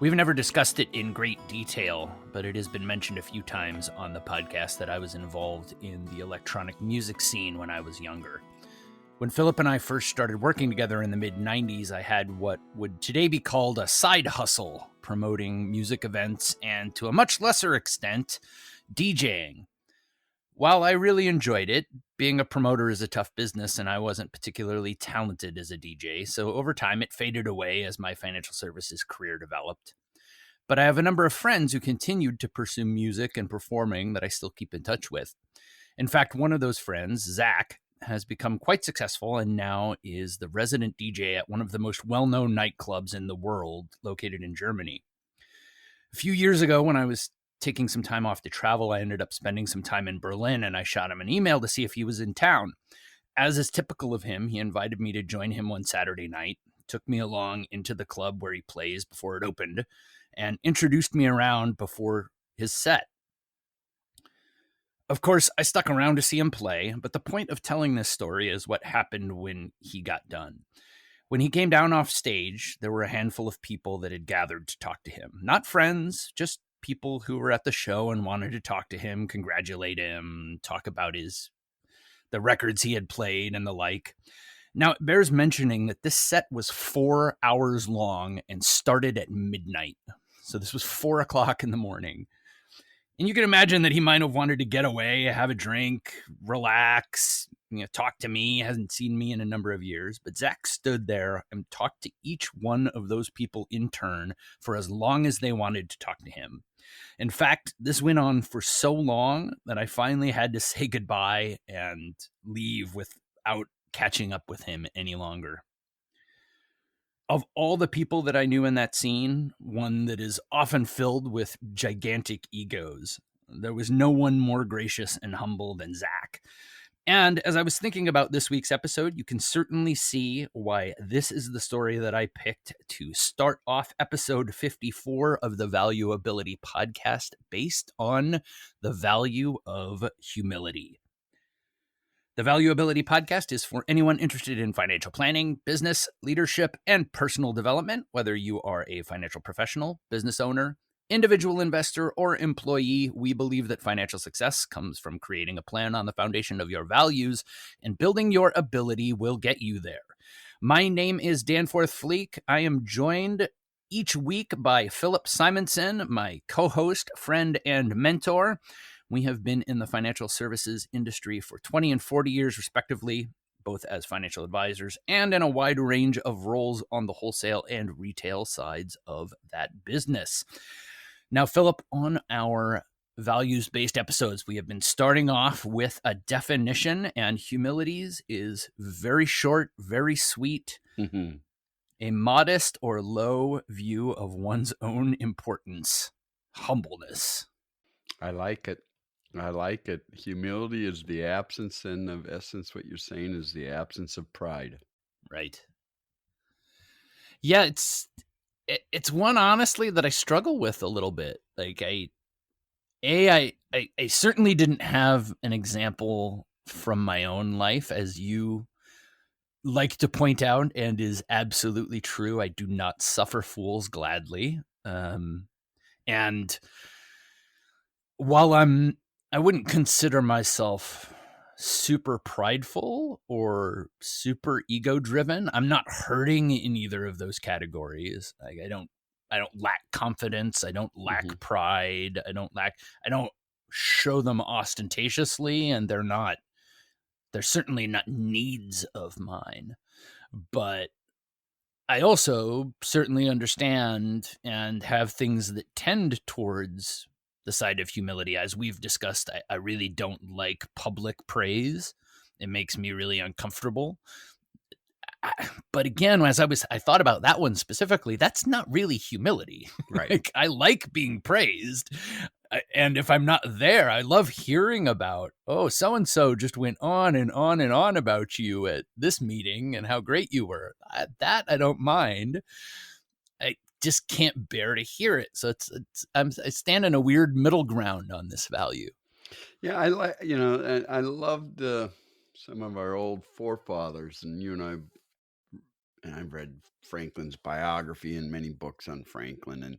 We've never discussed it in great detail, but it has been mentioned a few times on the podcast that I was involved in the electronic music scene when I was younger. When Philip and I first started working together in the mid-90s, I had what would today be called a side hustle, promoting music events and, to a much lesser extent, DJing. While I really enjoyed it, being a promoter is a tough business and I wasn't particularly talented as a DJ, so over time it faded away as my financial services career developed. But I have a number of friends who continued to pursue music and performing that I still keep in touch with. In fact, one of those friends, Zach, has become quite successful and now is the resident DJ at one of the most well-known nightclubs in the world, located in Germany. A few years ago, when I was taking some time off to travel, I ended up spending some time in Berlin, and I shot him an email to see if he was in town. As is typical of him, he invited me to join him one Saturday night, took me along into the club where he plays before it opened, and introduced me around before his set. Of course, I stuck around to see him play, but the point of telling this story is what happened when he got done. When he came down off stage, there were a handful of people that had gathered to talk to him. Not friends, just people who were at the show and wanted to talk to him, congratulate him, talk about the records he had played and the like. Now, it bears mentioning that this set was 4 hours long and started at midnight. So this was 4 o'clock in the morning. And you can imagine that he might have wanted to get away, have a drink, relax, talk to me. He hasn't seen me in a number of years. But Zach stood there and talked to each one of those people in turn for as long as they wanted to talk to him. In fact, this went on for so long that I finally had to say goodbye and leave without catching up with him any longer. Of all the people that I knew in that scene, one that is often filled with gigantic egos, there was no one more gracious and humble than Zach. And as I was thinking about this week's episode, you can certainly see why this is the story that I picked to start off episode 54 of the Valuability Podcast, based on the value of humility. The Valuability Podcast is for anyone interested in financial planning, business, leadership, and personal development, whether you are a financial professional, business owner, individual investor, or employee. We believe that financial success comes from creating a plan on the foundation of your values, and building your ability will get you there. My name is Danforth Fleek. I am joined each week by Philip Simonson, my co-host, friend, and mentor. We have been in the financial services industry for 20 and 40 years, respectively, both as financial advisors and in a wide range of roles on the wholesale and retail sides of that business. Now, Philip, on our values-based episodes, we have been starting off with a definition, and humilities is very short, very sweet. Mm-hmm. A modest or low view of one's own importance. Humbleness. I like it. I like it. Humility is the absence, and of essence, what you're saying is the absence of pride. Right. Yeah, it's one, honestly, that I struggle with a little bit. Like I certainly didn't have an example from my own life, as you like to point out, and is absolutely true. I do not suffer fools gladly. And while I wouldn't consider myself super prideful or super ego driven, I'm not hurting in either of those categories. Like I don't lack confidence. I don't lack pride. I don't show them ostentatiously, and they're certainly not needs of mine. But I also certainly understand and have things that tend towards the side of humility. As we've discussed, I really don't like public praise. It makes me really uncomfortable. But again, as I thought about that one specifically, that's not really humility. Right. Like, I like being praised. And if I'm not there, I love hearing about, oh, so-and-so just went on and on and on about you at this meeting and how great you were. That I don't mind. I just can't bear to hear it. So I stand in a weird middle ground on this value. Yeah, I like, and I loved some of our old forefathers, and you and I and I've read Franklin's biography and many books on Franklin, and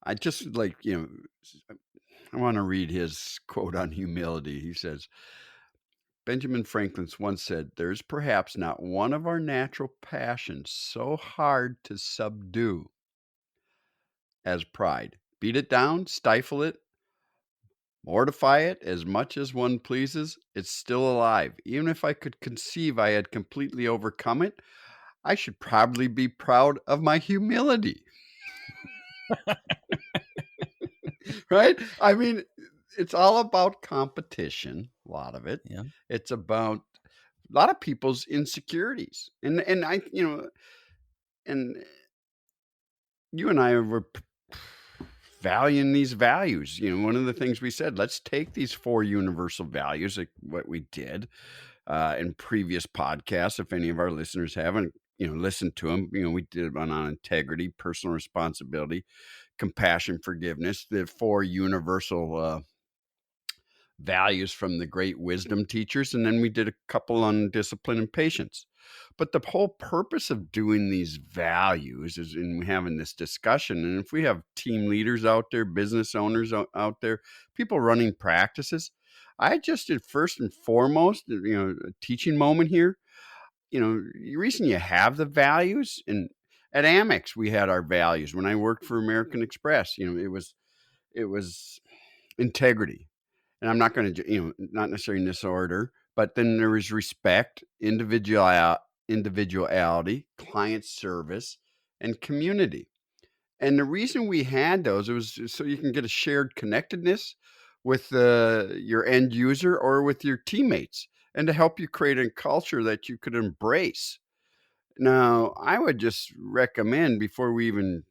I just like, I want to read his quote on humility. He says, Benjamin Franklin once said, "There's perhaps not one of our natural passions so hard to subdue as pride. Beat it down, stifle it, mortify it as much as one pleases, it's still alive. Even if I could conceive I had completely overcome it, I should probably be proud of my humility." Right? I mean, it's all about competition, a lot of it. Yeah. It's about a lot of people's insecurities. And I, and you and I were valuing these values. One of the things we said, let's take these 4 universal values, like what we did in previous podcasts. If any of our listeners haven't, listened to them, we did one on integrity, personal responsibility, compassion, forgiveness, the 4 universal values from the great wisdom teachers. And then we did a couple on discipline and patience. But the whole purpose of doing these values is in having this discussion. And if we have team leaders out there, business owners out there, people running practices, I just did first and foremost, a teaching moment here. The reason you have the values, and at Amex, we had our values. When I worked for American Express, it was integrity. And I'm not going to, not necessarily in this order, but then there was respect, individuality, client service, and community. And the reason we had those, it was so you can get a shared connectedness with your end user or with your teammates, and to help you create a culture that you could embrace. Now, I would just recommend, before we even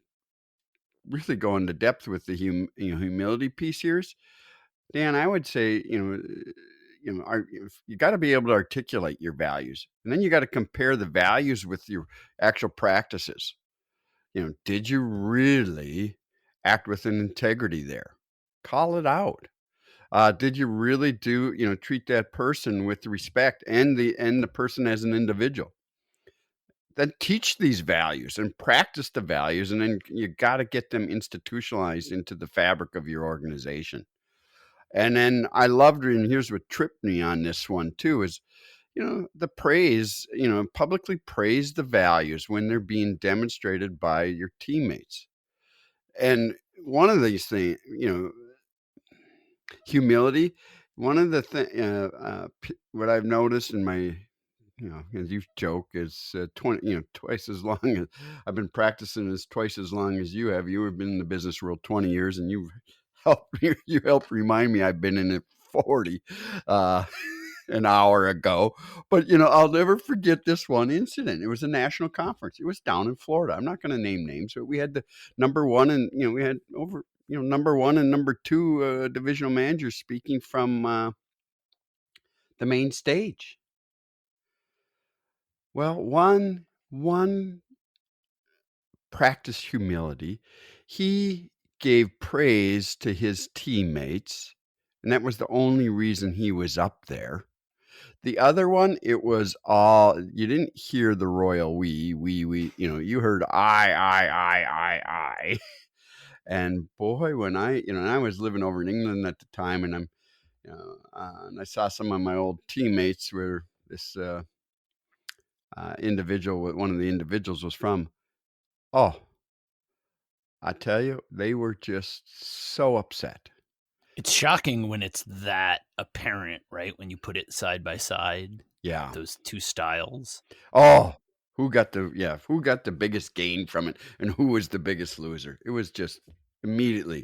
really go into depth with the humility piece here, Dan, I would say, you got to be able to articulate your values, and then you got to compare the values with your actual practices. Did you really act with an integrity there? Call it out. Did you really treat that person with respect, and the person as an individual? Then teach these values and practice the values, and then you got to get them institutionalized into the fabric of your organization. And then I loved it, and here's what tripped me on this one too, is, the praise, publicly praise the values when they're being demonstrated by your teammates. And one of these things, humility, one of the what I've noticed in my, as you joke, is 20, twice as long as I've been practicing, is twice as long as you have. You have been in the business world 20 years, and you helped remind me I've been in it 40 uh, an hour ago. But, I'll never forget this one incident. It was a national conference. It was down in Florida. I'm not going to name names, but we had the number one, and, we had over, number one and number two divisional managers speaking from the main stage. Well, one practiced humility. He gave praise to his teammates, and that was the only reason he was up there. The other one, it was all, you didn't hear the royal we, you heard I. And boy, when and I was living over in England at the time, and and I saw some of my old teammates where this individual, one of the individuals was from. Oh, I tell you, they were just so upset. It's shocking when it's that apparent, right? When you put it side by side. Yeah. Those two styles. Oh, who got the biggest gain from it, and who was the biggest loser? It was just immediately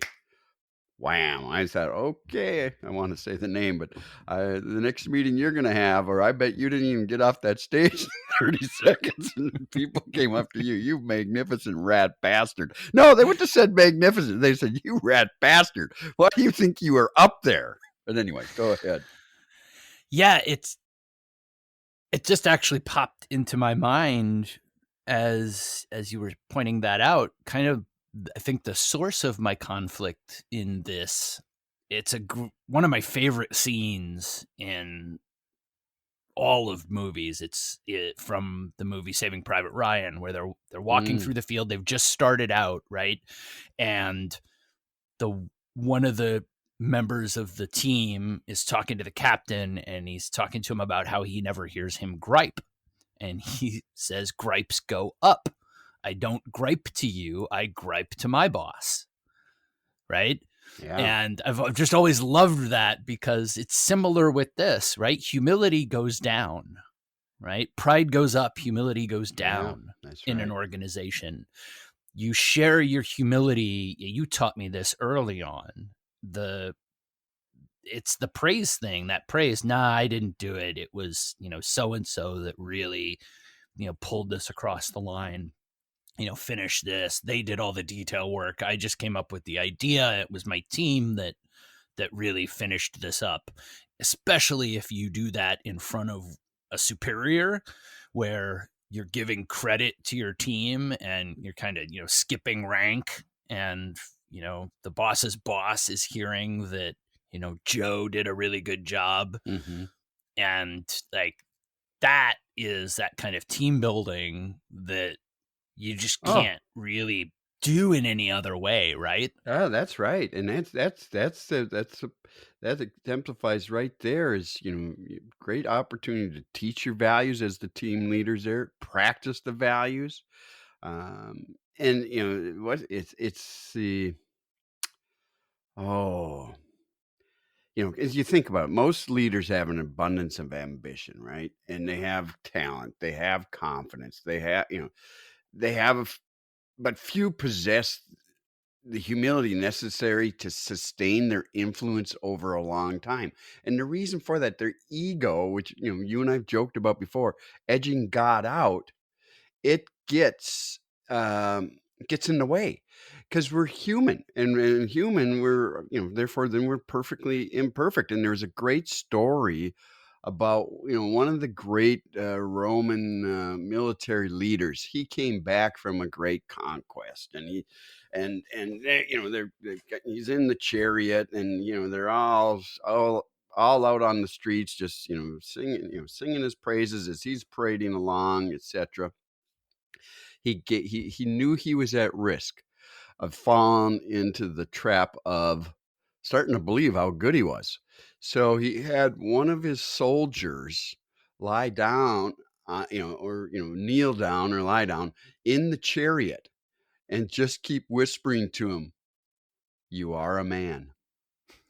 wham. I thought, okay, I want to say the name, but the next meeting you're going to have, or I bet you didn't even get off that stage in 30 seconds, and people came up to you, "You magnificent rat bastard." No, they wouldn't have said magnificent. They said, "You rat bastard. Why do you think you were up there?" But anyway, go ahead. Yeah, it just actually popped into my mind as you were pointing that out. Kind of, I think the source of my conflict in this, it's one of my favorite scenes in all of movies. It's from the movie Saving Private Ryan, where they're walking Mm. through the field. They've just started out, right? And the one of the members of the team is talking to the captain, and he's talking to him about how he never hears him gripe. And he says, gripes go up. I don't gripe to you, I gripe to my boss. Right? Yeah. And I've just always loved that, because it's similar with this, right? Humility goes down, right? Pride goes up, humility goes down That's in an right. organization. You share your humility. You taught me this early on. It's the praise thing. That praise, nah, I didn't do it. It was, so and so that really, pulled this across the line. Finish this. They did all the detail work. I just came up with the idea. It was my team that really finished this up. Especially if you do that in front of a superior, where you're giving credit to your team and you're kind of, skipping rank, and, the boss's boss is hearing that, Joe did a really good job. Mm-hmm. And like, that is that kind of team building that you just Oh, can't really do in any other way, right? that's right, and that exemplifies right there is, great opportunity to teach your values as the team leaders there, practice the values, and what it's the oh, as you think about it, most leaders have an abundance of ambition, right? And they have talent, they have confidence, they have but few possess the humility necessary to sustain their influence over a long time. And the reason for that, their ego, which you and I've joked about before, edging God out, it gets in the way, because we're human, and human, we're therefore then we're perfectly imperfect. And there's a great story about one of the great Roman military leaders. He came back from a great conquest, and he's in the chariot, and they're all out on the streets, just singing his praises as he's parading along, etc. He knew he was at risk of falling into the trap of starting to believe how good he was. So he had one of his soldiers lie down, or kneel down or lie down in the chariot, and just keep whispering to him, "You are a man.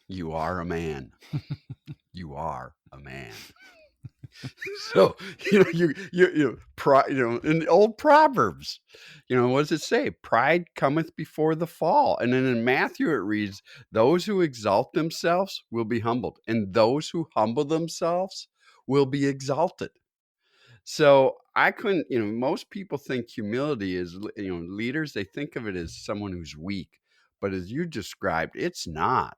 You are a man. You are a man." So in the old Proverbs, what does it say? Pride cometh before the fall. And then in Matthew it reads, those who exalt themselves will be humbled, and those who humble themselves will be exalted. So I couldn't, most people think humility is, leaders, they think of it as someone who's weak, but as you described, it's not.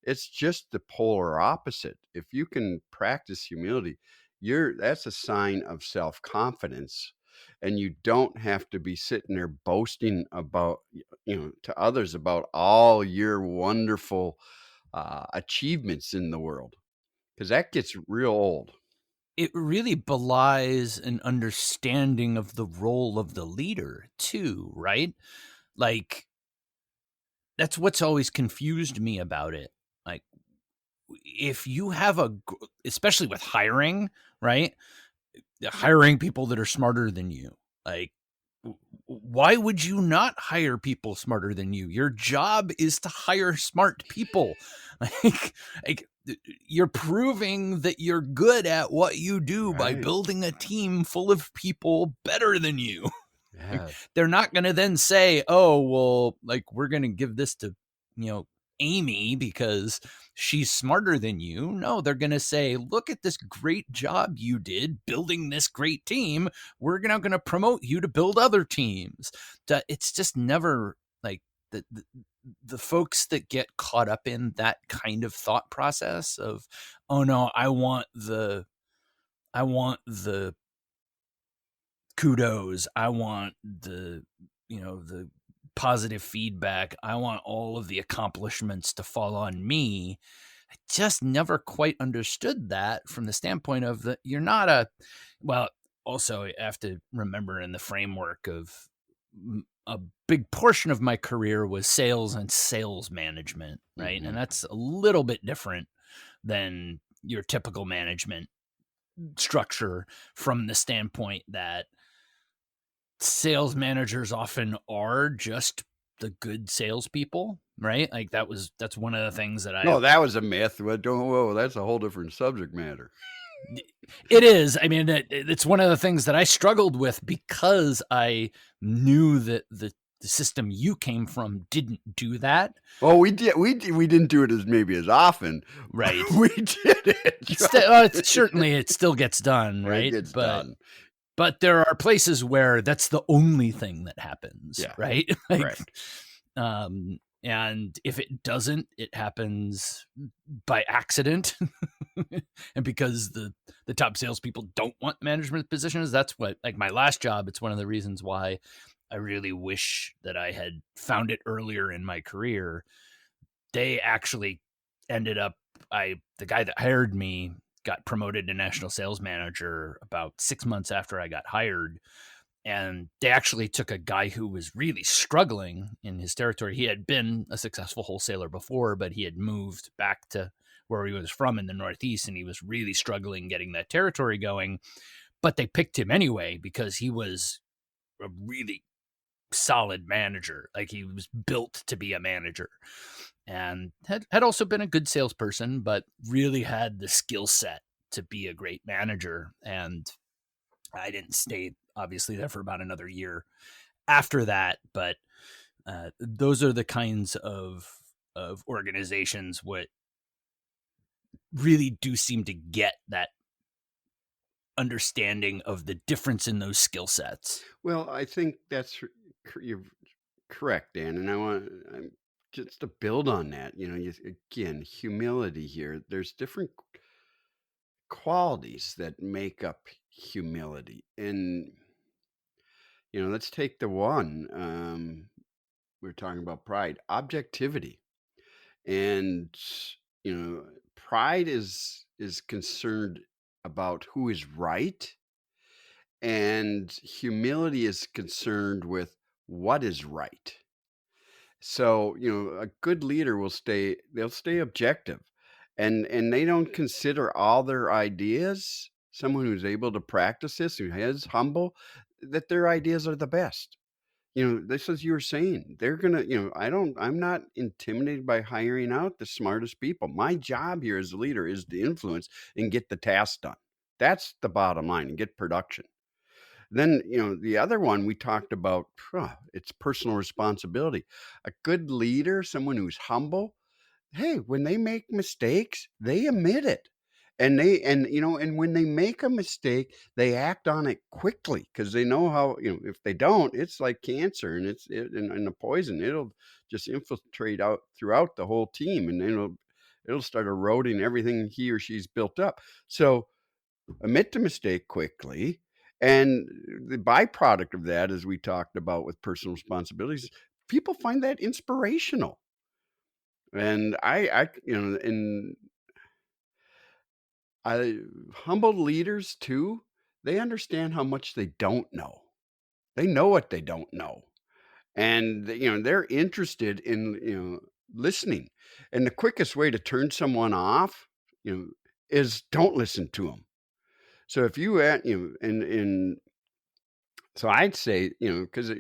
It's just the polar opposite. If you can practice humility, that's a sign of self-confidence, and you don't have to be sitting there boasting about, to others about all your wonderful achievements in the world, because that gets real old. It really belies an understanding of the role of the leader too, right? Like, that's what's always confused me about it. Like, if you have especially with hiring, right? Hiring people that are smarter than you. Like, why would you not hire people smarter than you? Your job is to hire smart people. like you're proving that you're good at what you do by Right. building a team full of people better than you. Yeah. They're not going to then say, "Oh, well, like, we're going to give this to, Amy because she's smarter than you." No, they're going to say, "Look at this great job you did building this great team. We're now going to promote you to build other teams." It's just never like the folks that get caught up in that kind of thought process of, "Oh no, I want the kudos. I want the positive feedback. I want all of the accomplishments to fall on me." I just never quite understood that from the standpoint of that you're not a, well, also I have to remember in the framework of a big portion of my career was sales and sales management, right? And that's a little bit different than your typical management structure from the standpoint that sales managers often are just the good salespeople, right? Like that's one of the things that No, that was a myth. Well, whoa, that's a whole different subject matter. It is. I mean, it's one of the things that I struggled with because I knew that the system you came from didn't do that. Oh, we didn't do it as often. Right. We did it. Certainly it still gets done, right? It gets done. But there are places where that's the only thing that happens, Yeah. right? Correct. And if it doesn't, it happens by accident. And because the top salespeople don't want management positions, that's what, like my last job, it's one of the reasons why I really wish that I had found it earlier in my career. They actually ended up, the guy that hired me got promoted to national sales manager about 6 months after I got hired. And they actually took a guy who was really struggling in his territory. He had been a successful wholesaler before, but he had moved back to where he was from in the Northeast, and he was really struggling getting that territory going. But they picked him anyway because he was a really solid manager. Like he was built to be a manager and had also been a good salesperson, but really had the skill set to be a great manager. And I didn't stay obviously there for about another year after that, but those are the kinds of organizations what really do seem to get that understanding of the difference in those skill sets. Well, I think you're correct, Dan, and just to build on that. Again, humility here. There's different qualities that make up humility, and let's take the one we're talking about: pride, objectivity, and pride is concerned about who is right, and humility is concerned with what is right. So, a good leader they'll stay objective, and they don't consider all their ideas. Someone who's able to practice this, who is humble, that their ideas are the best. This is you were saying. They're gonna, I'm not intimidated by hiring out the smartest people. My job here as a leader is to influence and get the task done. That's the bottom line, and get production. Then, the other one we talked about, it's personal responsibility. A good leader, someone who's humble, hey, when they make mistakes, they admit it. And when they make a mistake, they act on it quickly because they know how, if they don't, it's like cancer and and the poison, it'll just infiltrate out throughout the whole team, and it'll start eroding everything he or she's built up. So admit the mistake quickly. And the byproduct of that, as we talked about with personal responsibilities, people find that inspirational. And I humble leaders too, they understand how much they don't know. They know what they don't know. And they're interested in, listening. And the quickest way to turn someone off, is don't listen to them. So if you so I'd say, because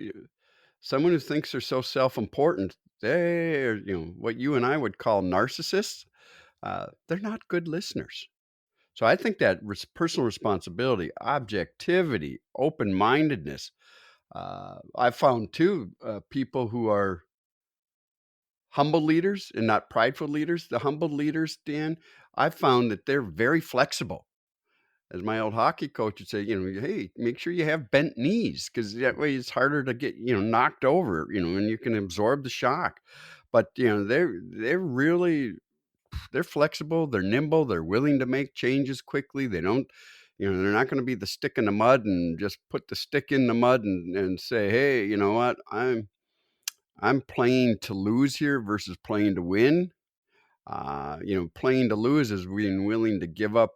someone who thinks they're so self-important, they're, what you and I would call narcissists. They're not good listeners. So I think that personal responsibility, objectivity, open-mindedness. I've found too, people who are humble leaders and not prideful leaders. The humble leaders, Dan, I've found that they're very flexible. As my old hockey coach would say, hey, make sure you have bent knees because that way it's harder to get, knocked over, and you can absorb the shock. But, they're flexible, they're nimble, they're willing to make changes quickly. They don't, they're not going to be the stick in the mud and just put the stick in the mud and say, hey, you know what? I'm playing to lose here versus playing to win. Playing to lose is being willing to give up,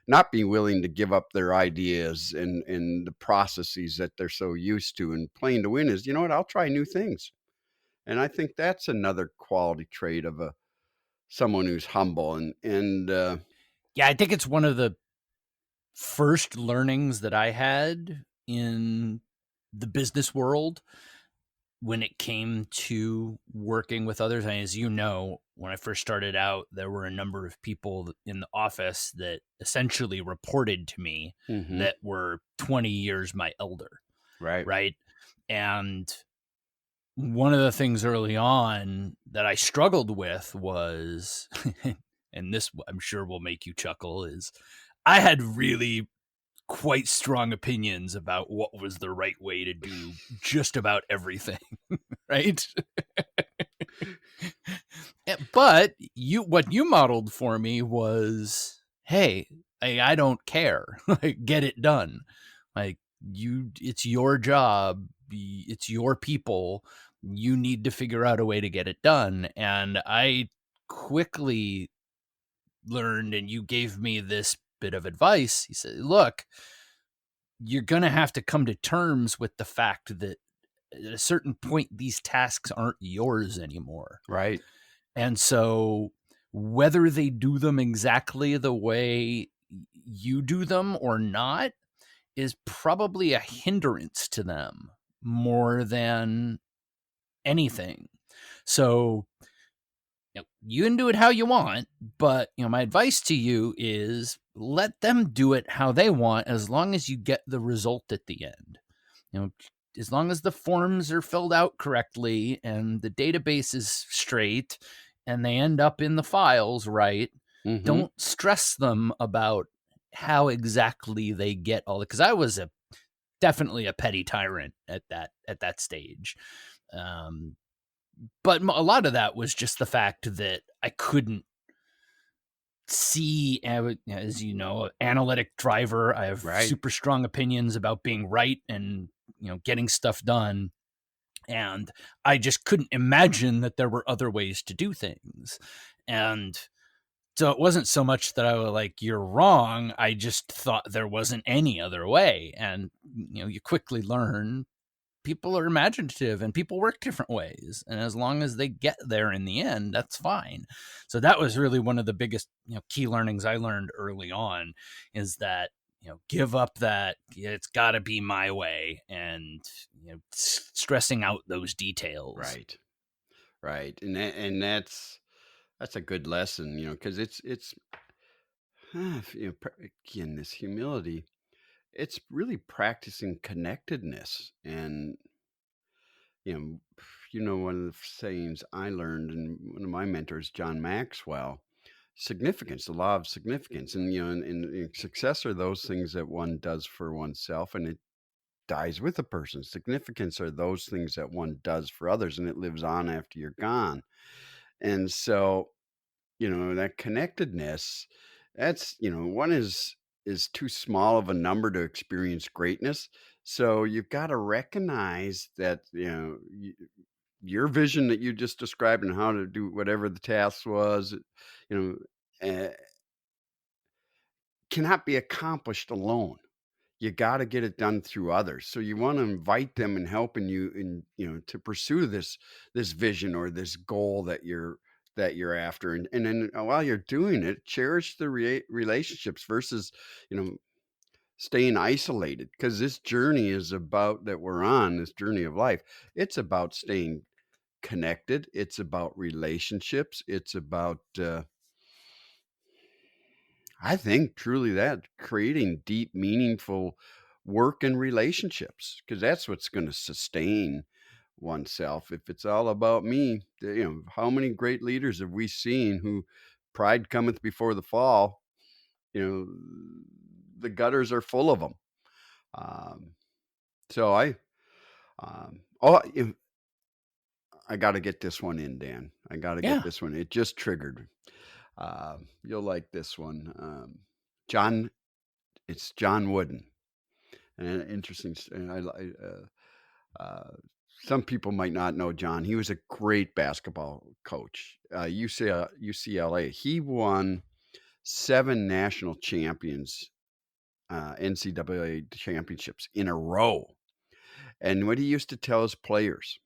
not being willing to give up their ideas and the processes that they're so used to. And playing to win is, you know what, I'll try new things. And I think that's another quality trait of a someone who's humble and Yeah, I think it's one of the first learnings that I had in the business world when it came to working with others. And as you know, when I first started out, there were a number of people in the office that essentially reported to me mhm, that were 20 years my elder, right. right? And one of the things early on that I struggled with was, and this I'm sure will make you chuckle, is I had really quite strong opinions about what was the right way to do just about everything, right? But what you modeled for me was, hey, I don't care. Like, get it done. Like, it's your job, it's your people. You need to figure out a way to get it done. And I quickly learned, and you gave me this bit of advice. He said, look, you're going to have to come to terms with the fact that at a certain point, these tasks aren't yours anymore. Right. And so, whether they do them exactly the way you do them or not is probably a hindrance to them more than anything. So, you can do it how you want, but my advice to you is let them do it how they want as long as you get the result at the end. You know, as long as the forms are filled out correctly and the database is straight and they end up in the files right, Mhm. don't stress them about how exactly they get all it. Because I was definitely a petty tyrant at that stage. Um, but a lot of that was just the fact that I couldn't see, as you know, analytic driver. I have Right. super strong opinions about being right and getting stuff done, and I just couldn't imagine that there were other ways to do things. And so it wasn't so much that I was like, you're wrong. I just thought there wasn't any other way. And you quickly learn people are imaginative and people work different ways, and as long as they get there in the end, that's fine. So that was really one of the biggest key learnings I learned early on, is that give up that it's got to be my way, and stressing out those details. Right. Right. And that's a good lesson, because it's again, this humility, it's really practicing connectedness. And you know one of the sayings I learned, and one of my mentors, John Maxwell, significance, the law of significance. And in success are those things that one does for oneself and it dies with a person. Significance are those things that one does for others and it lives on after you're gone. And so, that connectedness, that's, one is too small of a number to experience greatness. So you've got to recognize that, your vision that you just described and how to do whatever the task was, you know, cannot be accomplished alone. You got to get it done through others. So you want to invite them and helping you in, to pursue this vision or this goal that you're after. And then while you're doing it, cherish the relationships versus, you know, staying isolated, because this journey is about that we're on this journey of life. It's about staying connected. It's about relationships. It's about, I think, truly that creating deep, meaningful work and relationships, because that's what's going to sustain oneself. If it's all about me, how many great leaders have we seen who pride cometh before the fall? You know, the gutters are full of them. Um, so I got to get this one in, Dan. I got to get Yeah. this one. It just triggered. You'll like this one. John, it's John Wooden, and an interesting. And I some people might not know John. He was a great basketball coach. UCLA. He won 7 national champions, NCAA championships in a row. And what he used to tell his players,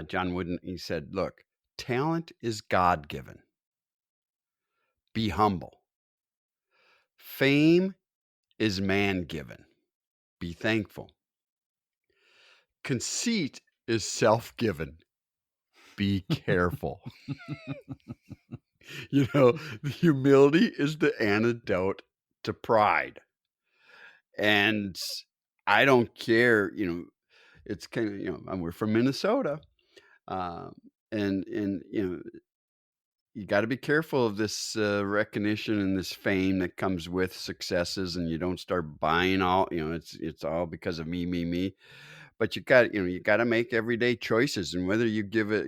John Wooden, he said, "Look, talent is God-given. Be humble. Fame is man-given. Be thankful. Conceit is self-given. Be careful." Humility is the antidote to pride. And I don't care, it's kind of, we're from Minnesota. Um, and you got to be careful of this recognition and this fame that comes with successes, and you don't start buying all, it's all because of me. But you got to make everyday choices, and whether you give it,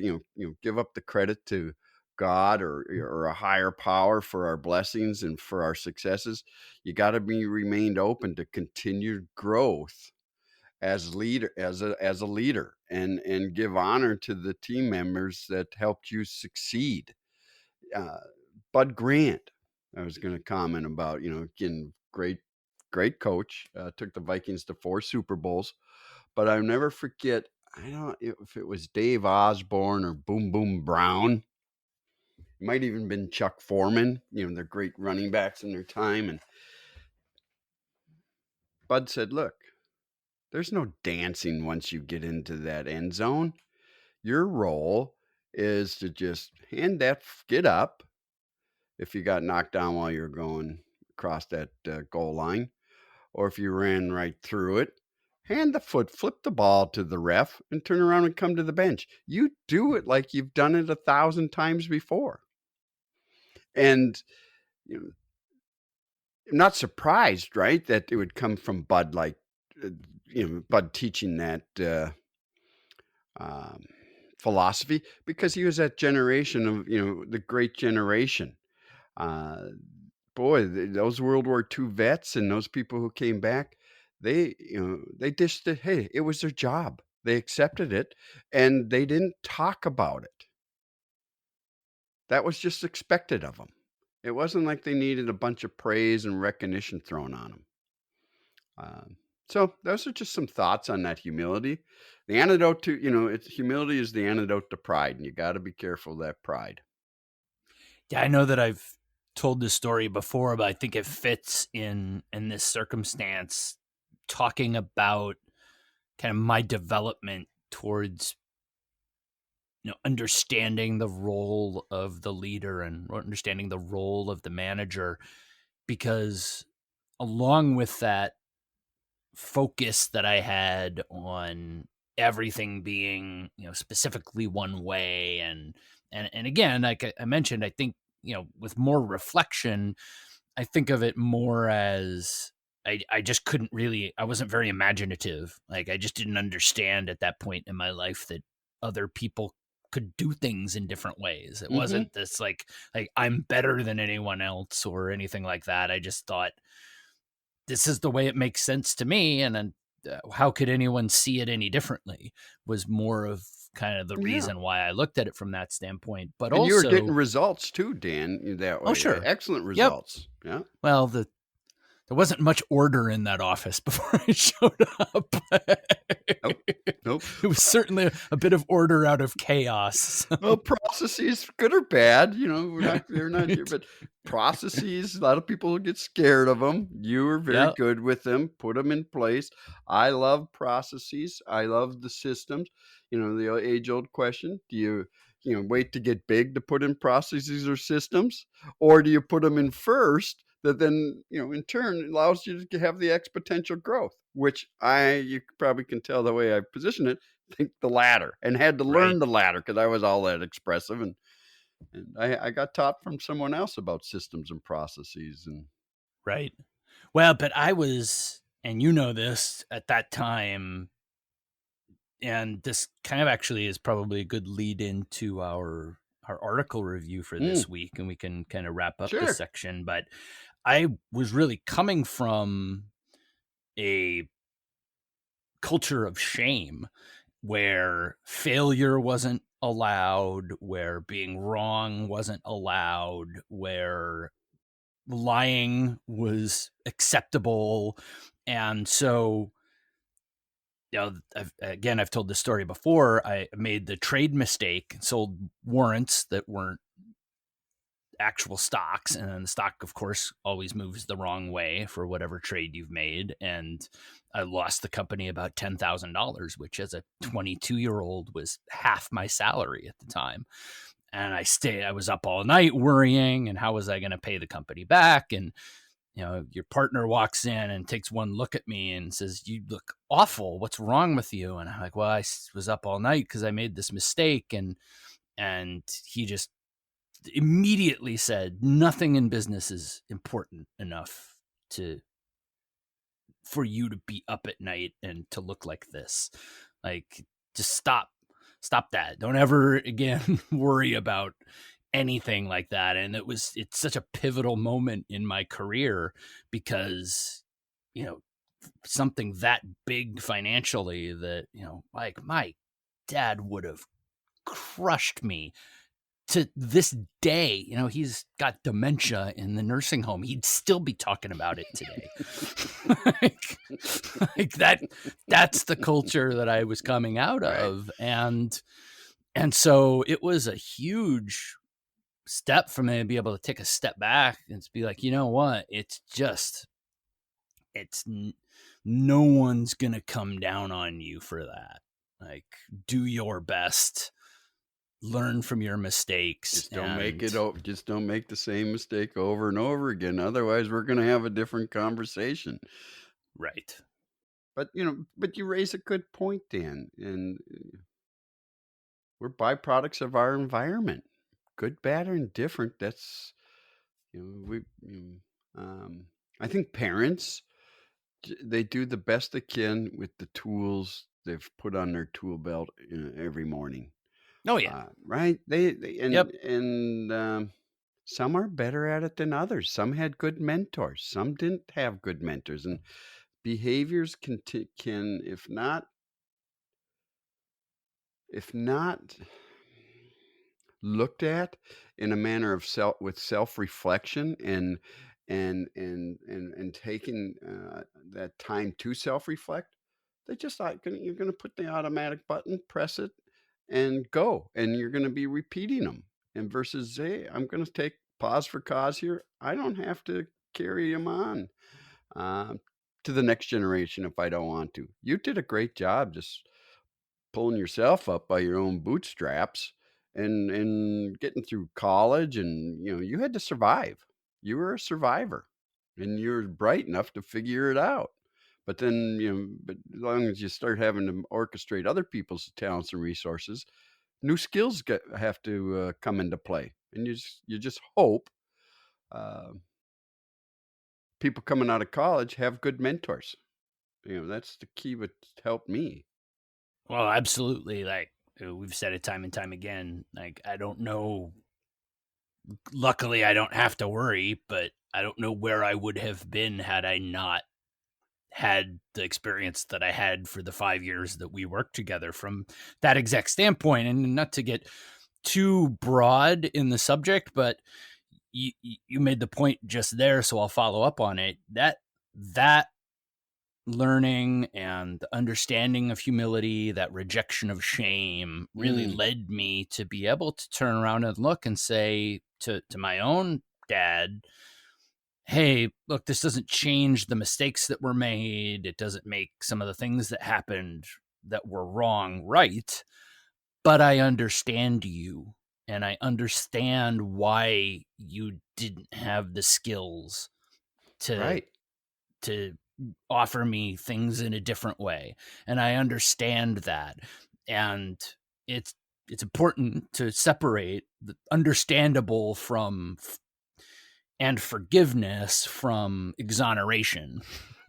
give up the credit to God or a higher power for our blessings and for our successes, you got to be remained open to continued growth as a leader, and give honor to the team members that helped you succeed. uh, Bud Grant, I was going to comment about, again, great coach, took the Vikings to 4 Super Bowls, but I'll never forget, I don't know if it was Dave Osborne or Boom Boom Brown. It might even been Chuck Foreman. They're great running backs in their time. And Bud said, "Look, there's no dancing once you get into that end zone. Your role is to just get up if you got knocked down while you're going across that goal line, or if you ran right through it, flip the ball to the ref and turn around and come to the bench. You do it like you've done it 1,000 times before." And you know, I'm not surprised, right, that it would come from Bud, like Bud teaching that um, philosophy, because he was that generation of the great generation. Uh, Boy, those World War II vets and those people who came back, they dished it. Hey, it was their job. They accepted it, and they didn't talk about it. That was just expected of them. It wasn't like they needed a bunch of praise and recognition thrown on them. So those are just some thoughts on that humility. The antidote to, humility is the antidote to pride, and you got to be careful of that pride. Yeah, I know that I've told this story before, but I think it fits in this circumstance, talking about kind of my development towards understanding the role of the leader and understanding the role of the manager, because along with that focus that I had on everything being specifically one way, and again, like I mentioned, I think with more reflection, I think of it more as I just couldn't really, I wasn't very imaginative. Like, I just didn't understand at that point in my life that other people could do things in different ways. It wasn't this like I'm better than anyone else or anything like that. I just thought, this is the way it makes sense to me, and then how could anyone see it any differently, was more of kind of the reason why I looked at it from that standpoint. But and also, you were getting results too, Dan, that way. Oh, sure. Excellent results. Yep. Yeah. Well, there wasn't much order in that office before I showed up. Nope. It was certainly a bit of order out of chaos. Well, processes, good or bad, they're not here, but processes, a lot of people get scared of them. You were very good with them, put them in place. I love processes. I love the systems. The age-old question, do you wait to get big to put in processes or systems, or do you put them in first that then, in turn allows you to have the exponential growth, which you probably can tell the way I position it, think the latter, and had to learn the latter because I was all that expressive, and I got taught from someone else about systems and processes. And right. Well, but I was, and this at that time, and this kind of actually is probably a good lead into our article review for this week, and we can kind of wrap up this section. But I was really coming from a culture of shame where failure wasn't allowed, where being wrong wasn't allowed, where lying was acceptable. And so, I've told this story before. I made the trade mistake, sold warrants that weren't actual stocks, and then the stock, of course, always moves the wrong way for whatever trade you've made. And I lost the company about $10,000, which as a 22-year-old was half my salary at the time. And I was up all night worrying, and how was I going to pay the company back? And your partner walks in and takes one look at me and says, "You look awful. What's wrong with you?" And I'm like, "Well, I was up all night because I made this mistake." And he just immediately said, "Nothing in business is important enough for you to be up at night and to look like this. Like, just stop that. Don't ever again worry about anything like that." And it's such a pivotal moment in my career, because something that big financially, that like, my dad would have crushed me to this day. He's got dementia in the nursing home. He'd still be talking about it today. like that's the culture that I was coming out of. And so it was a huge step for me to be able to take a step back and to be like, you know what? No one's going to come down on you for that. Like, do your best, learn from your mistakes. Just don't make the same mistake over and over again. Otherwise, we're going to have a different conversation. Right. But you raise a good point, Dan, and we're byproducts of our environment, good, bad, or indifferent. That's I think parents, they do the best they can with the tools they've put on their tool belt every morning. Oh yeah. Right? Yep. And some are better at it than others. Some had good mentors. Some didn't have good mentors, and behaviors can, if not looked at in a manner of self-reflection, and taking that time to self-reflect, they just like you're going to put the automatic button, press it, and go, and you're going to be repeating them. And versus, hey, I'm going to take pause for cause here. I don't have to carry them on uh, to the next generation if I don't want to. You did a great job just pulling yourself up by your own bootstraps, and getting through college, and you had to survive. You were a survivor, and you're bright enough to figure it out. But then, but as long as you start having to orchestrate other people's talents and resources, new skills have to come into play, and you just hope uh, people coming out of college have good mentors. That's the key. What helped me. Well, absolutely. Like, we've said it time and time again. Like, I don't know. Luckily, I don't have to worry, but I don't know where I would have been had I not had the experience that I had for the 5 years that we worked together, from that exact standpoint. And not to get too broad in the subject, but you made the point just there, so I'll follow up on it. That learning and the understanding of humility, that rejection of shame, really led me to be able to turn around and look and say to my own dad, "Hey, look, this doesn't change the mistakes that were made. It doesn't make some of the things that happened that were wrong right, but I understand you, and I understand why you didn't have the skills to Right. offer me things in a different way, and I understand that." And it's important to separate the understandable from and forgiveness from exoneration.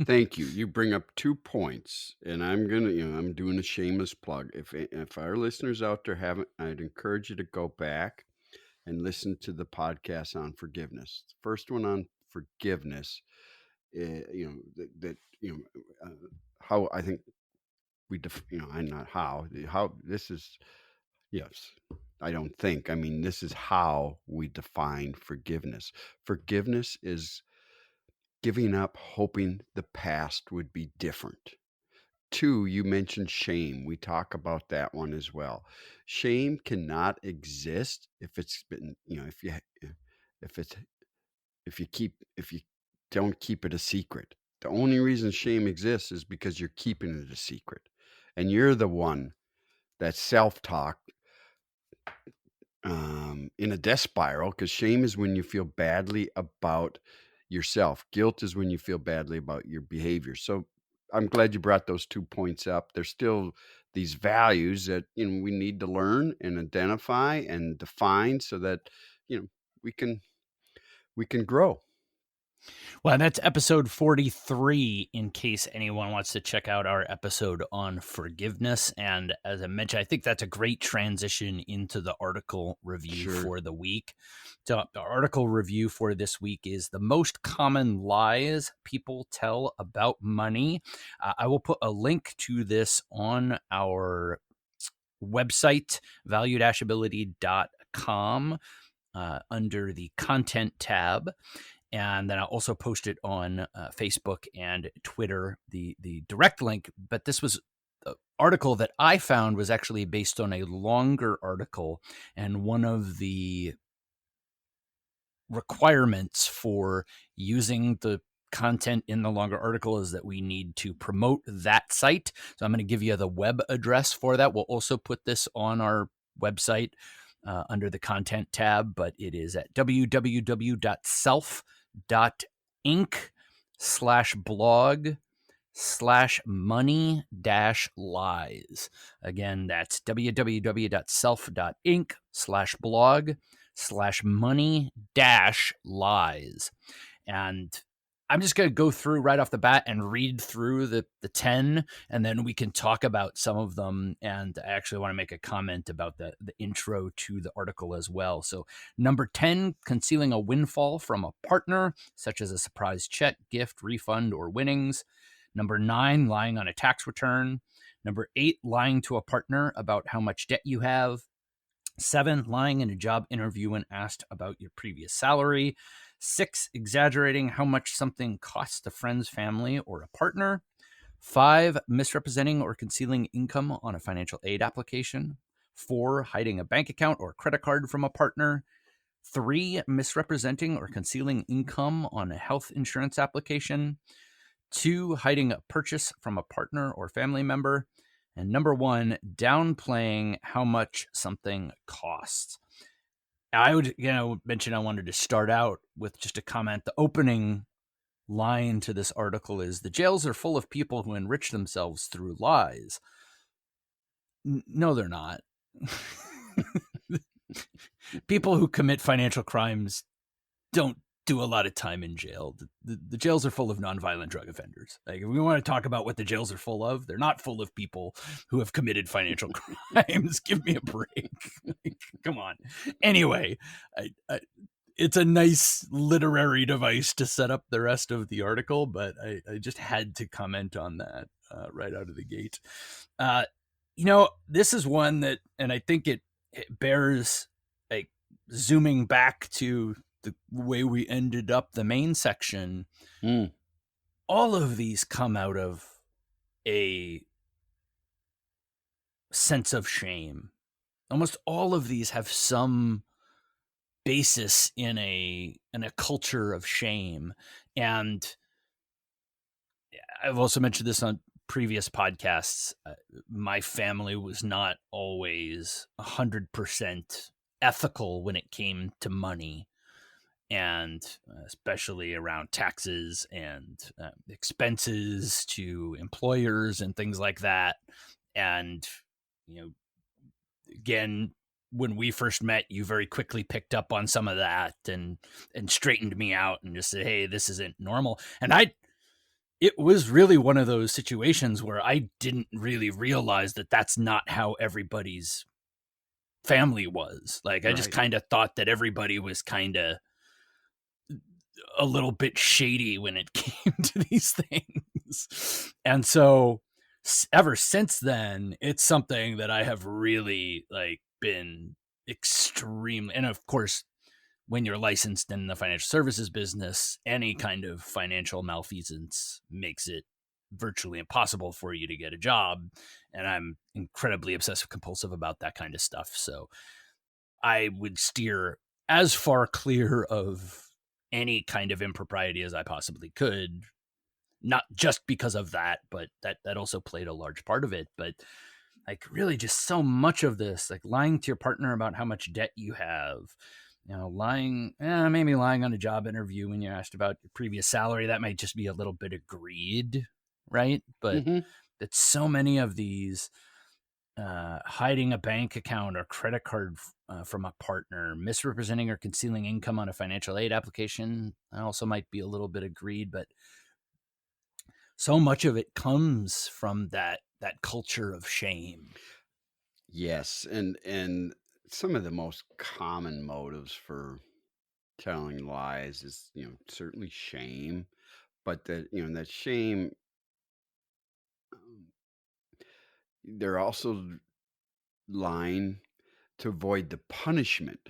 Thank you. You bring up 2 points, and I'm doing a shameless plug. If our listeners out there haven't, I'd encourage you to go back and listen to the podcast on forgiveness. The first one on forgiveness, that how I think I'm not how this is, yes, I don't think, I mean, this is how we define forgiveness. Forgiveness is giving up hoping the past would be different. 2, you mentioned shame. We talk about that one as well. Shame cannot exist if it's been, if it's if you don't keep it a secret. The only reason shame exists is because you're keeping it a secret. And you're the one that self-talk in a death spiral, because shame is when you feel badly about yourself. Guilt is when you feel badly about your behavior. So I'm glad you brought those 2 points up. There's still these values that, we need to learn and identify and define so that, we can grow. Well, that's episode 43, in case anyone wants to check out our episode on forgiveness. And as I mentioned, I think that's a great transition into the article review Sure. for the week. So the article review for this week is the most common lies people tell about money. I will put a link to this on our website, value-ability.com, under the content tab. And then I'll also post it on Facebook and Twitter, the direct link. But this was the article that I found was actually based on a longer article. And one of the requirements for using the content in the longer article is that we need to promote that site. So I'm going to give you the web address for that. We'll also put this on our website under the content tab, but it is at www.self.inc/blog/money-lies. Again, that's www.self.inc/blog/money-lies. And I'm just going to go through right off the bat and read through the 10, and then we can talk about some of them. And I actually want to make a comment about the intro to the article as well. So number 10, concealing a windfall from a partner, such as a surprise check, gift, refund, or winnings. Number 9, lying on a tax return. Number 8, lying to a partner about how much debt you have. 7, lying in a job interview when asked about your previous salary. 6, exaggerating how much something costs a friend's family or a partner. 5, misrepresenting or concealing income on a financial aid application. 4, hiding a bank account or credit card from a partner. 3, misrepresenting or concealing income on a health insurance application. 2, hiding a purchase from a partner or family member. And number 1, downplaying how much something costs. I would, mention I wanted to start out with just a comment. The opening line to this article is, the jails are full of people who enrich themselves through lies. No, they're not. People who commit financial crimes don't do a lot of time in jail. The jails are full of nonviolent drug offenders. Like, if we want to talk about what the jails are full of, they're not full of people who have committed financial crimes. Give me a break. Come on. Anyway, it's a nice literary device to set up the rest of the article, but I just had to comment on that right out of the gate. This is one that, and I think it bears like zooming back to the way we ended up the main section. All of these come out of a sense of shame. Almost all of these have some basis in a culture of shame. And I've also mentioned this on previous podcasts. My family was not always 100% ethical when it came to money, and especially around taxes and expenses to employers and things like that. And, again, when we first met, you very quickly picked up on some of that and straightened me out and just said, hey, this isn't normal. And it was really one of those situations where I didn't really realize that that's not how everybody's family was. Like, I just kind of thought that everybody was kind of a little bit shady when it came to these things. And so ever since then, it's something that I have really like been extremely, and of course, when you're licensed in the financial services business, any kind of financial malfeasance makes it virtually impossible for you to get a job. And I'm incredibly obsessive compulsive about that kind of stuff. So I would steer as far clear of any kind of impropriety as I possibly could. Not just because of that, but that also played a large part of it. But like really just so much of this, like lying to your partner about how much debt you have, maybe lying on a job interview when you're asked about your previous salary, that might just be a little bit of greed, right? But Hmm. it's so many of these, hiding a bank account or credit card from a partner, misrepresenting or concealing income on a financial aid application. That also might be a little bit of greed, but so much of it comes from that culture of shame. Yes, and some of the most common motives for telling lies is, certainly shame, but that shame, um, they're also lying to avoid the punishment.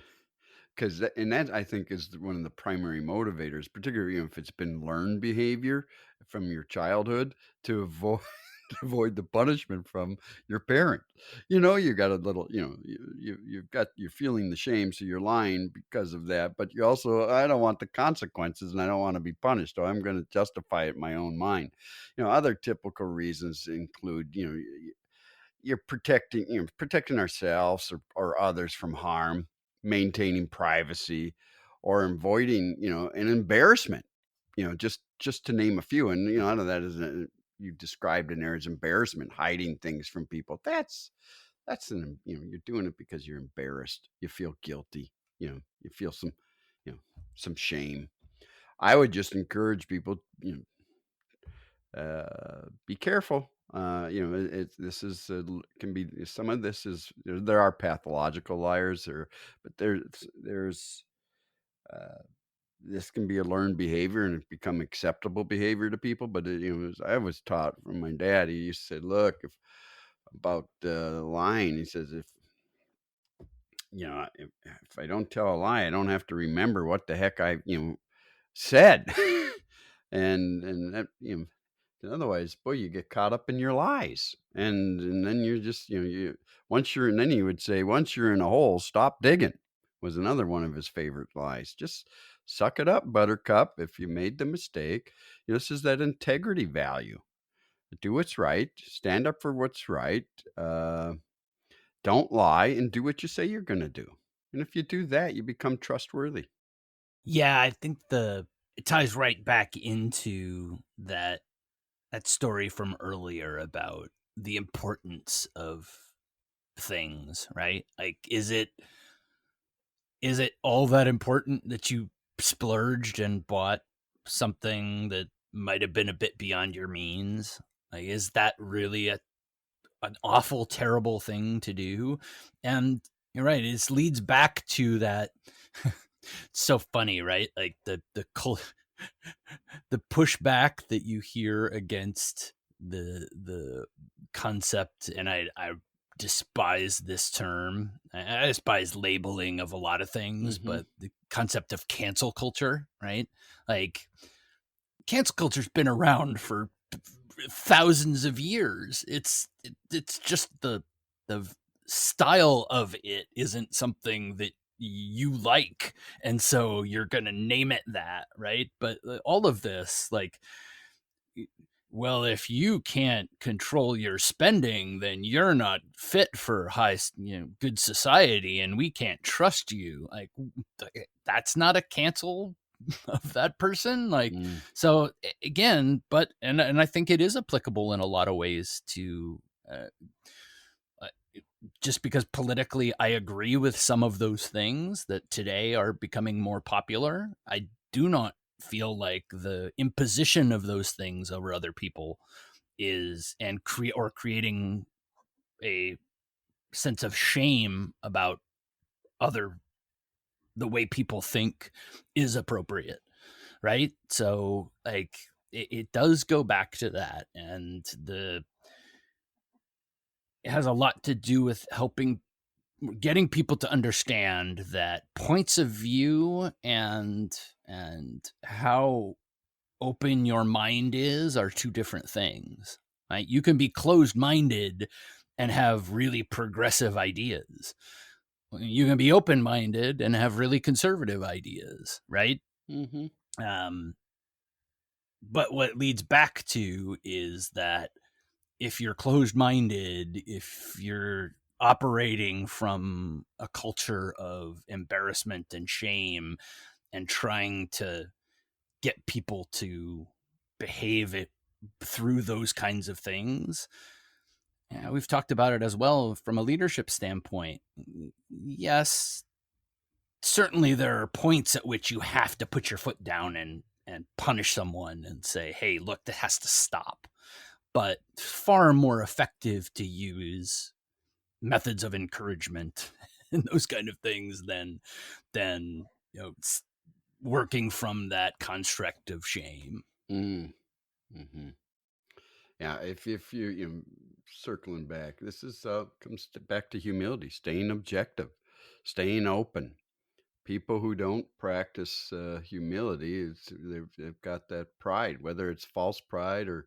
'Cause that I think is one of the primary motivators, particularly, if it's been learned behavior from your childhood to avoid to avoid the punishment from your parent. You got a little, you're feeling the shame, so you're lying because of that, but you also, "I don't want the consequences, and I don't wanna be punished, so I'm gonna justify it in my own mind." Other typical reasons include, you're protecting ourselves or others from harm, maintaining privacy, or avoiding, an embarrassment, just to name a few. And, out of that is, you described in there as embarrassment, hiding things from people. You're doing it because you're embarrassed. You feel guilty. You feel some shame. I would just encourage people, be careful. This is can be some of this is there are pathological liars there, but there's uh, this can be a learned behavior and it become acceptable behavior to people. But I was taught from my dad. He used to say, "Look, if about lying," he says, if I don't tell a lie, I don't have to remember what the heck I said." And that, otherwise, boy, you get caught up in your lies, and then you're just, and then he would say, "Once you're in a hole, stop digging," was another one of his favorite lies. Just suck it up, buttercup. If you made the mistake, this is that integrity value. Do what's right, stand up for what's right, uh, don't lie, and do what you say you're gonna do. And if you do that, you become trustworthy. Yeah, I think it ties right back into that story from earlier about the importance of things, right? Like is it all that important that you splurged and bought something that might have been a bit beyond your means? Like is that really an awful terrible thing to do? And you're right, it leads back to that. It's so funny, right? Like the pushback that you hear against the concept, and I despise this term. I despise labeling of a lot of things, Mhm. but the concept of cancel culture, right? Like cancel culture's been around for thousands of years. It's just the style of it isn't something that you like, and so you're gonna name it that, right? But all of this, like, well, if you can't control your spending, then you're not fit for good society, and we can't trust you. Like, that's not a cancel of that person. Like, Mm. so again, but and I think it is applicable in a lot of ways to. Uh, just because politically I agree with some of those things that today are becoming more popular, I do not feel like the imposition of those things over other people is creating a sense of shame about other the way people think is appropriate, right? So like it does go back to that, and it has a lot to do with getting people to understand that points of view and how open your mind are two different things, right? You can be closed-minded and have really progressive ideas. You can be open-minded and have really conservative ideas, right? Mm-hmm. But what leads back to is that if you're closed-minded, if you're operating from a culture of embarrassment and shame and trying to get people to behave it through those kinds of things, we've talked about it as well from a leadership standpoint. Yes, certainly there are points at which you have to put your foot down and punish someone and say, hey, look, that has to stop. But far more effective to use methods of encouragement and those kind of things than working from that construct of shame. Mm-hmm. Yeah, if you circling back, this is comes back to humility, staying objective, staying open. People who don't practice humility, they've got that pride, whether it's false pride or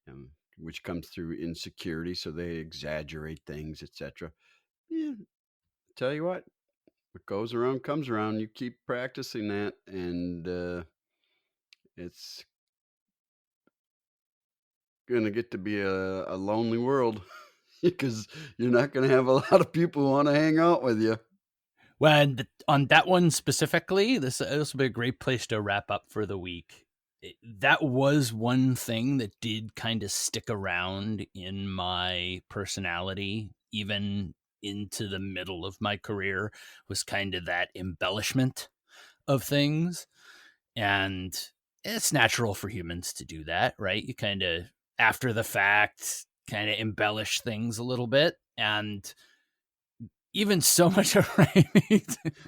um, which comes through insecurity, so they exaggerate things, etc. Yeah, tell you what goes around comes around. You keep practicing that, and it's gonna get to be a lonely world because you're not gonna have a lot of people who want to hang out with you. Well, on that one specifically, this will be a great place to wrap up for the week. That was one thing that did kind of stick around in my personality, even into the middle of my career, was kind of that embellishment of things. And it's natural for humans to do that, right? You kind of, after the fact, kind of embellish things a little bit. And even so much of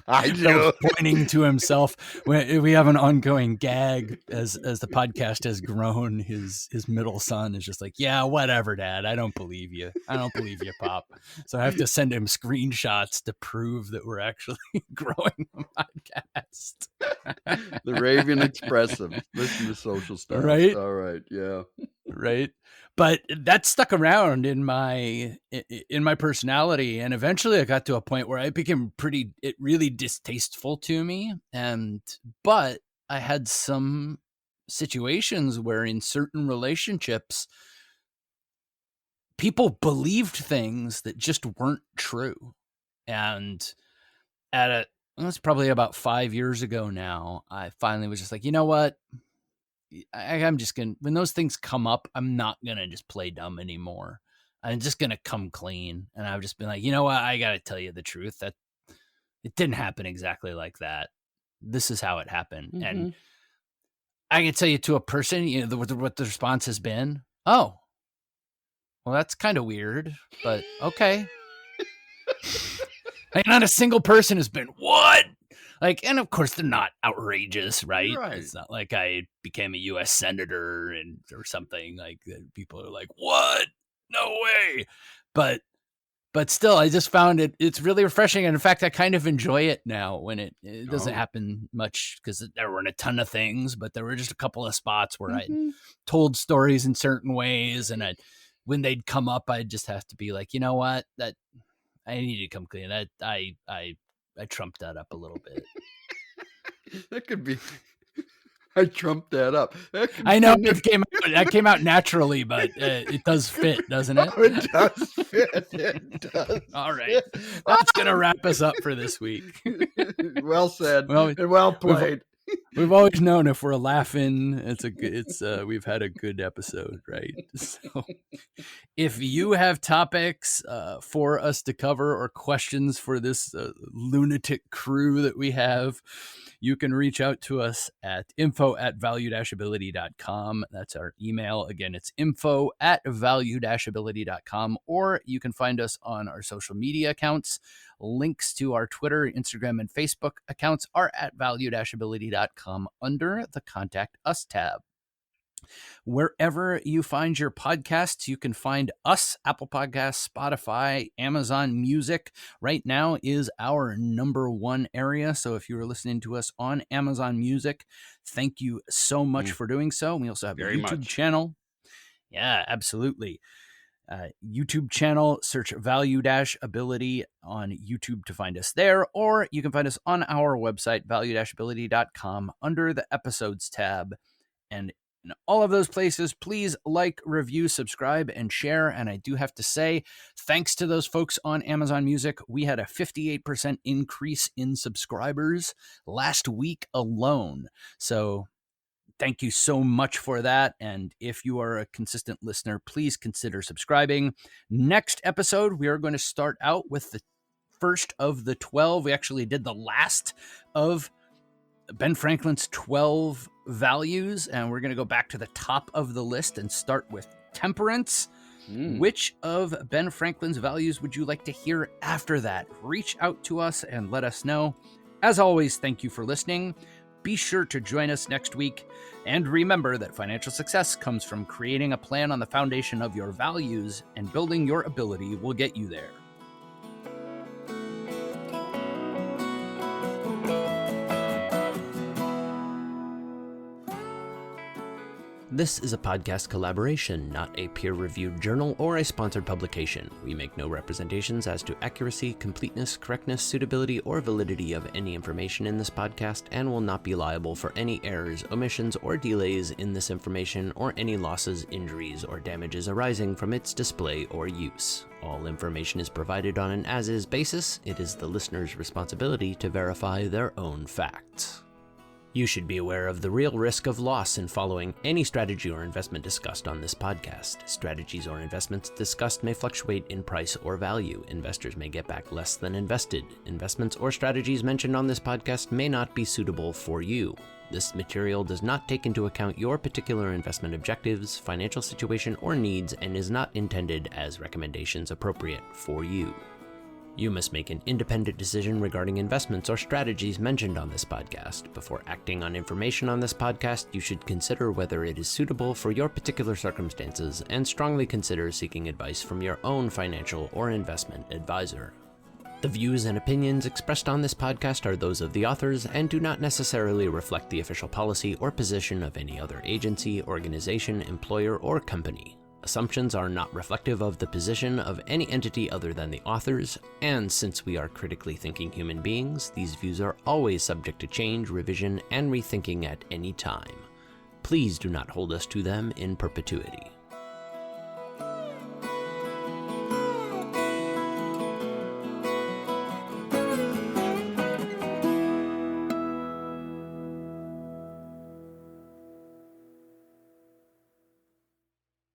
I do. pointing to himself. We have an ongoing gag as the podcast has grown. His middle son is just like, yeah, whatever, Dad. I don't believe you. I don't believe you, Pop. So I have to send him screenshots to prove that we're actually growing the podcast. The Raven Expressive. Listen to Social Styles. Right? All right. Yeah. Right. But that stuck around in my personality, and eventually I got to a point where I became really distasteful to me. But I had some situations where in certain relationships people believed things that just weren't true. And it was probably about 5 years ago now, I finally was just like, you know what? I'm just going to, when those things come up, I'm not going to just play dumb anymore. I'm just going to come clean. And I've just been like, you know what? I got to tell you the truth, that it didn't happen exactly like that. This is how it happened. Mm-hmm. And I can tell you to a person, what the response has been. Oh, well, that's kind of weird, but okay. Like, not a single person has been, what? Like, and of course they're not outrageous, right? It's not like I became a U.S. senator or something. Like, people are like, what? No way. But still, I just found it's really refreshing. And in fact, I kind of enjoy it now when it doesn't happen much, because there weren't a ton of things, but there were just a couple of spots where I told stories in certain ways. And when they'd come up, I'd just have to be like, you know what, that I need to come clean. I trumped that up a little bit. That could be. I trumped that up. I know that came out naturally, but it does fit, doesn't it? Oh, it does fit. It does. All right, that's gonna wrap us up for this week. Well said. And well played. We've always known if we're laughing, we've had a good episode, right? So if you have topics for us to cover or questions for this lunatic crew that we have, you can reach out to us at info@value-ability.com. That's our email. Again, it's info@value-ability.com, or you can find us on our social media accounts. Links to our Twitter, Instagram, and Facebook accounts are at value-ability.com under the Contact Us tab. Wherever you find your podcasts, you can find us, Apple Podcasts, Spotify, Amazon Music. Right now is our number one area. So if you are listening to us on Amazon Music, thank you so much for doing so. We also have a YouTube channel. Yeah, absolutely. YouTube channel, search Value-Ability on YouTube to find us there, or you can find us on our website, value-ability.com, under the episodes tab. And in all of those places, please like, review, subscribe, and share. And I do have to say, thanks to those folks on Amazon Music, we had a 58% increase in subscribers last week alone. So thank you so much for that. And if you are a consistent listener, please consider subscribing. Next episode, we are going to start out with the first of the 12. We actually did the last of Ben Franklin's 12 values, and we're going to go back to the top of the list and start with temperance. Which of Ben Franklin's values would you like to hear after that? Reach out to us and let us know. As always, thank you for listening. Be sure to join us next week. And remember that financial success comes from creating a plan on the foundation of your values, and building your ability will get you there. This is a podcast collaboration, not a peer-reviewed journal or a sponsored publication. We make no representations as to accuracy, completeness, correctness, suitability, or validity of any information in this podcast, and will not be liable for any errors, omissions, or delays in this information, or any losses, injuries, or damages arising from its display or use. All information is provided on an as-is basis. It is the listener's responsibility to verify their own facts. You should be aware of the real risk of loss in following any strategy or investment discussed on this podcast. Strategies or investments discussed may fluctuate in price or value. Investors may get back less than invested. Investments or strategies mentioned on this podcast may not be suitable for you. This material does not take into account your particular investment objectives, financial situation, or needs, and is not intended as recommendations appropriate for you. You must make an independent decision regarding investments or strategies mentioned on this podcast. Before acting on information on this podcast, you should consider whether it is suitable for your particular circumstances, and strongly consider seeking advice from your own financial or investment advisor. The views and opinions expressed on this podcast are those of the authors and do not necessarily reflect the official policy or position of any other agency, organization, employer, or company. Assumptions are not reflective of the position of any entity other than the authors, and since we are critically thinking human beings, these views are always subject to change, revision, and rethinking at any time. Please do not hold us to them in perpetuity.